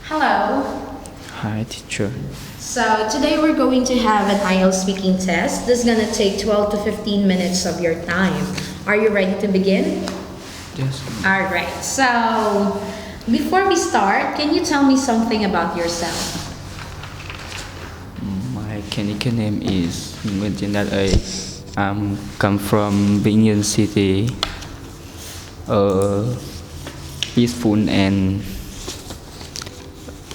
Hello. Hi, teacher. So today we're going to have an IELTS speaking test. This is going to take 12 to 15 minutes of your time. Are you ready to begin? Yes. All right. So before we start, can you tell me something about yourself? My clinical name is Nguyễn. I'm come from Vĩnh City, a peaceful and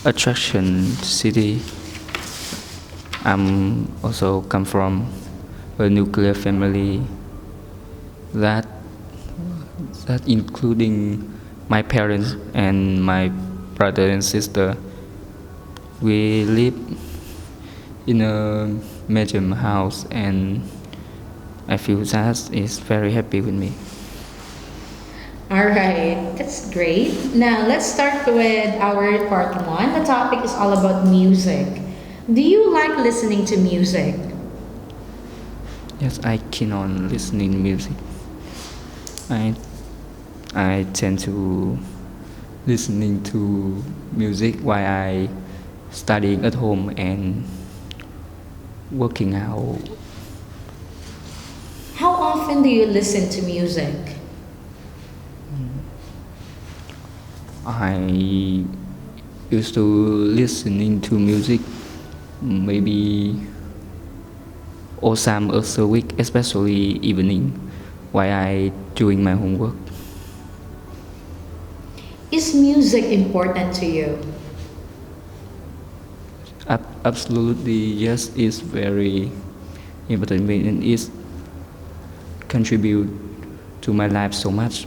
attraction city. I'm also come from a nuclear family that including my parents and my brother and sister. We live in a medium house and I feel that is very happy with me. All right. That's great. Now let's start with our part one. The topic is all about music. Do you like listening to music? Yes, I keen on listening music. I I tend to listening to music while I studying at home and working out. How often do you listen to music? I used to listening to music maybe all time of the week, especially evening while I doing my homework. Is music important to you? Absolutely, yes, it's very important and it contribute to my life so much.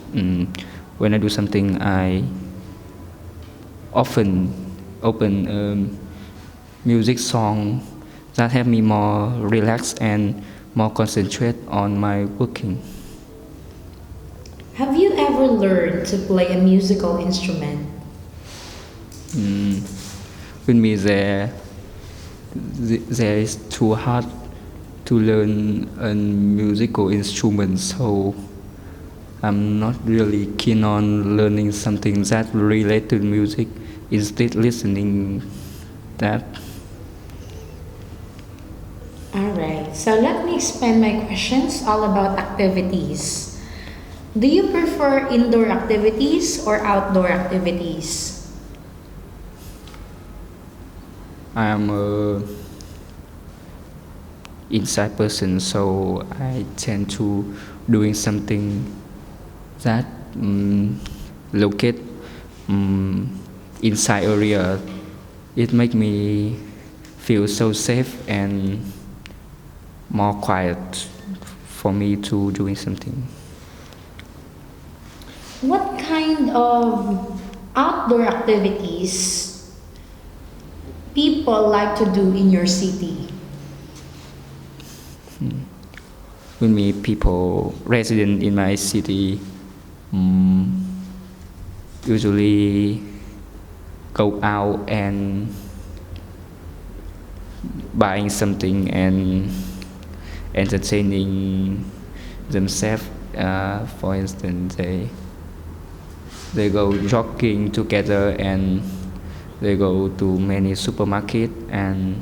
When I do something, I often open music song that help me more relax and more concentrate on my working. Have you ever learned to play a musical instrument? Mm, with me, there is too hard to learn a musical instrument, so I'm not really keen on learning something that related to music. Instead, listening that. All right, so let me expand my questions all about activities. Do you prefer indoor activities or outdoor activities? I am a inside person, so I tend to doing something that locate inside area. It make me feel so safe and more quiet for me to doing something. What kind of outdoor activities people like to do in your city? With me, people resident in my city usually go out and buying something and entertaining themselves. For instance, they go jogging together and they go to many supermarket and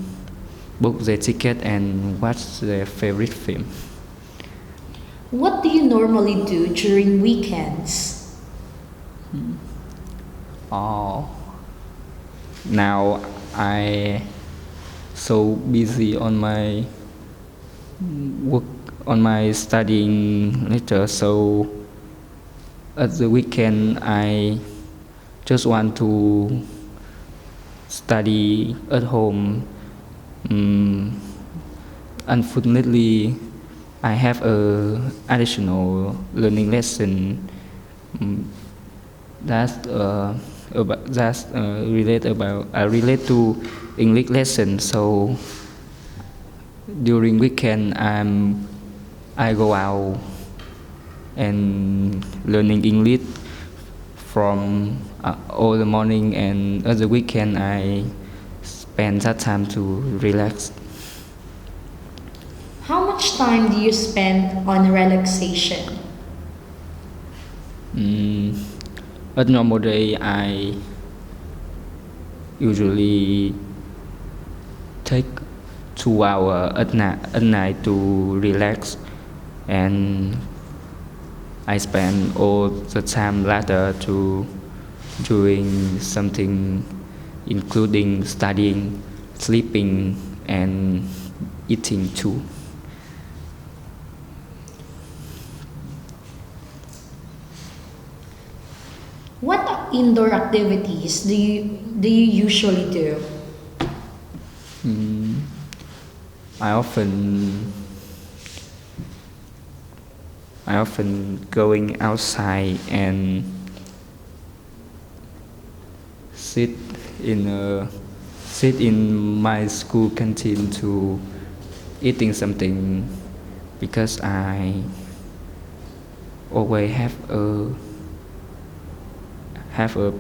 book their ticket and watch their favorite film. What do you normally do during weekends? Oh, now I so busy on my work on my studying later, so at the weekend I just want to study at home. Unfortunately, I have a additional learning lesson that's relate to English lesson. So during weekend, I go out and learning English from all the morning, and at the weekend I spend that time to relax. How much time do you spend on relaxation? At normal day, I usually take 2 hours at night to relax, and I spend all the time later to doing something, including studying, sleeping, and eating too. What indoor activities do you usually do? Mm, I often I often going outside and sit in a sit in my school canteen to eating something, because I always have a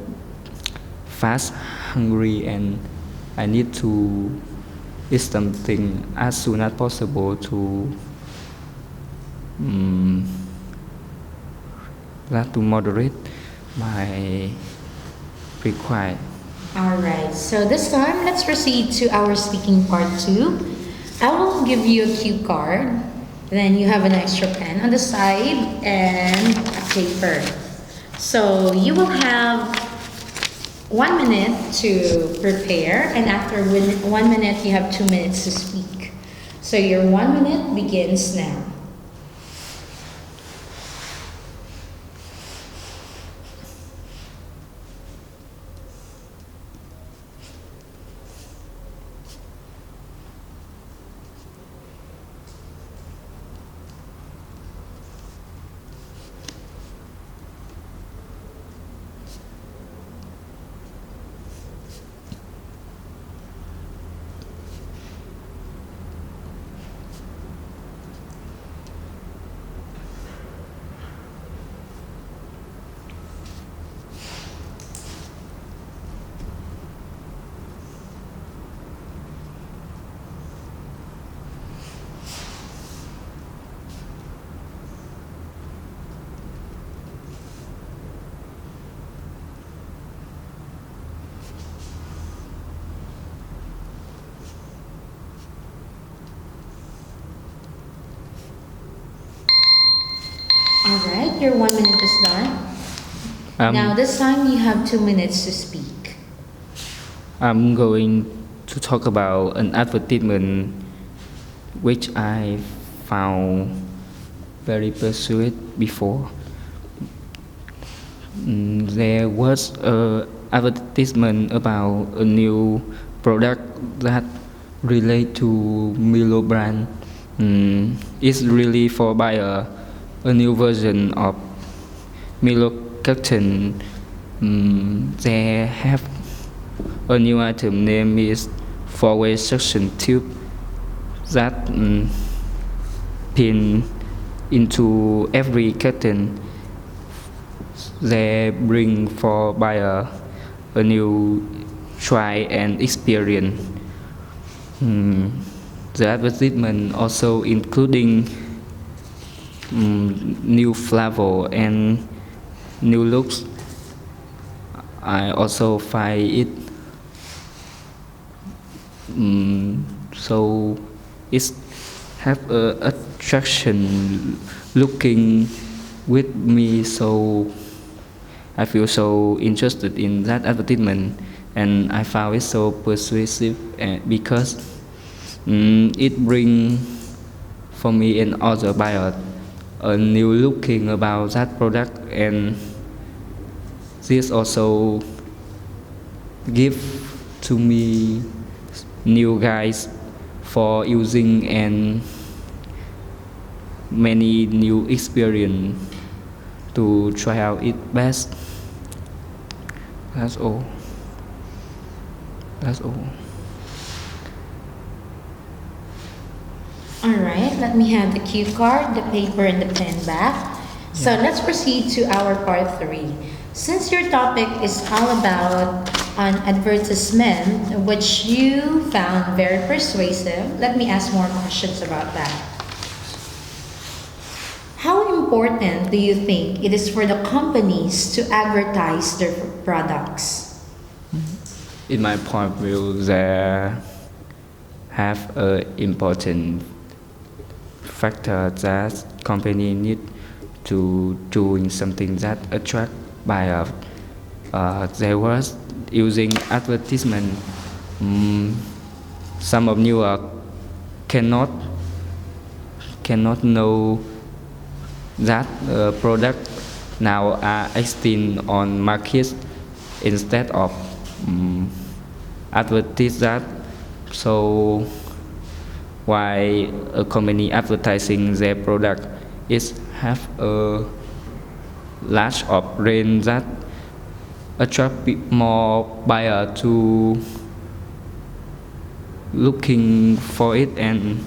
fast hungry, and I need to eat something as soon as possible to um, to moderate my require. Alright, so this time let's proceed to our speaking part 2. I will give you a cue card, then you have an extra pen on the side and a paper. So you will have 1 minute to prepare, and after 1 minute, you have 2 minutes to speak. So your 1 minute begins now. Alright, your 1 minute is done. Now this time you have 2 minutes to speak. I'm going to talk about an advertisement which I found very persuasive before. There was a advertisement about a new product that relate to Milo brand. It's really for buy a new version of Milo carton. They have a new item name is four-way suction tube that pin into every carton. They bring for buyer a new try and experience. The advertisement also including new flavor and new looks. I also find it so it have a attraction looking with me, so I feel so interested in that advertisement, and I found it so persuasive because it bring for me and other buyer a new looking about that product, and this also give to me new guys for using and many new experience to try out it best. That's all. That's all. Alright, let me have the cue card, the paper, and the pen back. So let's proceed to our part 3. Since your topic is all about an advertisement which you found very persuasive, let me ask more questions about that. How important do you think it is for the companies to advertise their products? In my point of view, there have a important factor that company need to doing something that attract buyer. There was using advertisement. Mm, some of you cannot know that product now are existing on market instead of advertise that. So why a company advertising their product is have a large of range that attract more buyer to looking for it and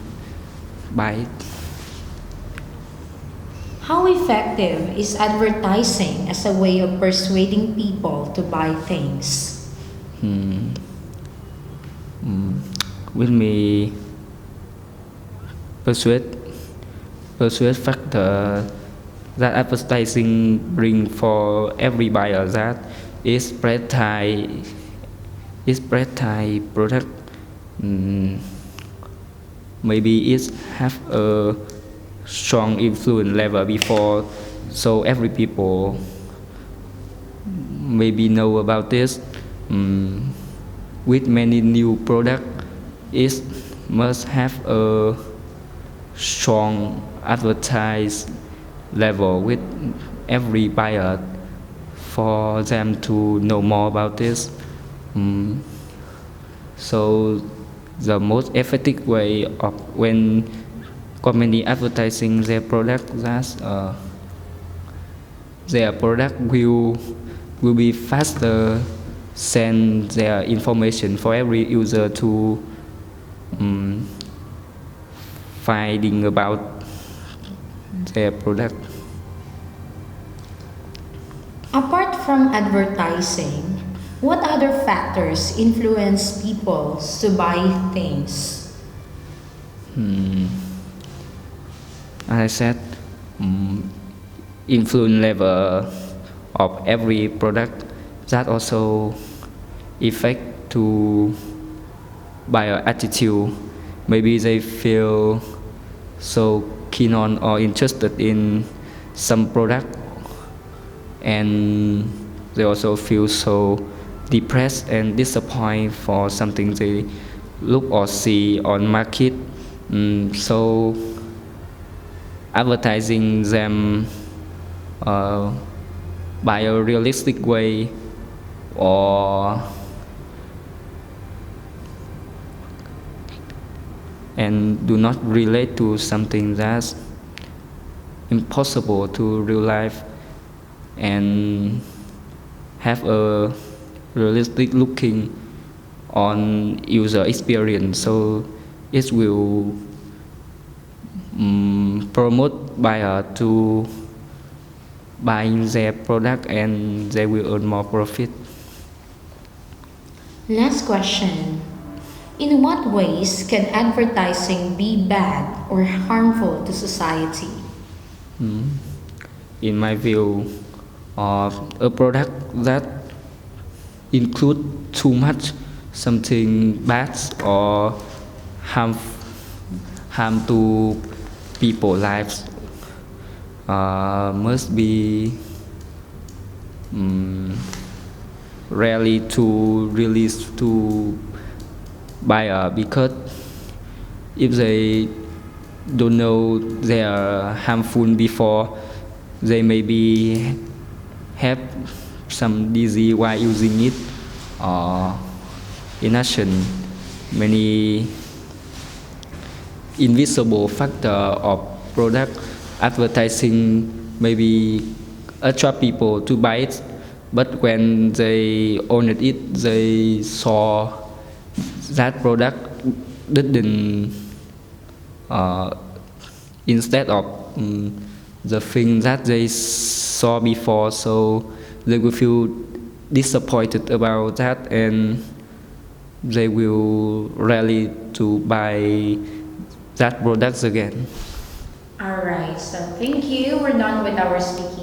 buy it. How effective is advertising as a way of persuading people to buy things? With me persuade factor that advertising bring for every buyer that is spread Thai product. Maybe it have a strong influence level before, so every people maybe know about this. With many new product, it must have a strong advertise level with every buyer for them to know more about this. So the most effective way of when company advertising their product, that their product will be faster send their information for every user to finding about their product. Apart from advertising, what other factors influence people to buy things? As I said, influence level of every product that also affect to buyer attitude. Maybe they feel so keen on or interested in some product, and they also feel so depressed and disappointed for something they look or see on market. So advertising them by a realistic way or and do not relate to something that's impossible to real life and have a realistic looking on user experience, so it will promote buyer to buying their product and they will earn more profit. Last question. In what ways can advertising be bad or harmful to society? In my view, a product that include too much something bad or harm to people's lives must be rarely to release to buyer, because if they don't know they are harmful before, they maybe have some disease while using it, or in addition many invisible factor of product advertising maybe attract people to buy it, but when they own it they saw that product didn't instead of the thing that they saw before, so they will feel disappointed about that and they will rarely to buy that products again. Alright, so thank you. We're done with our speaking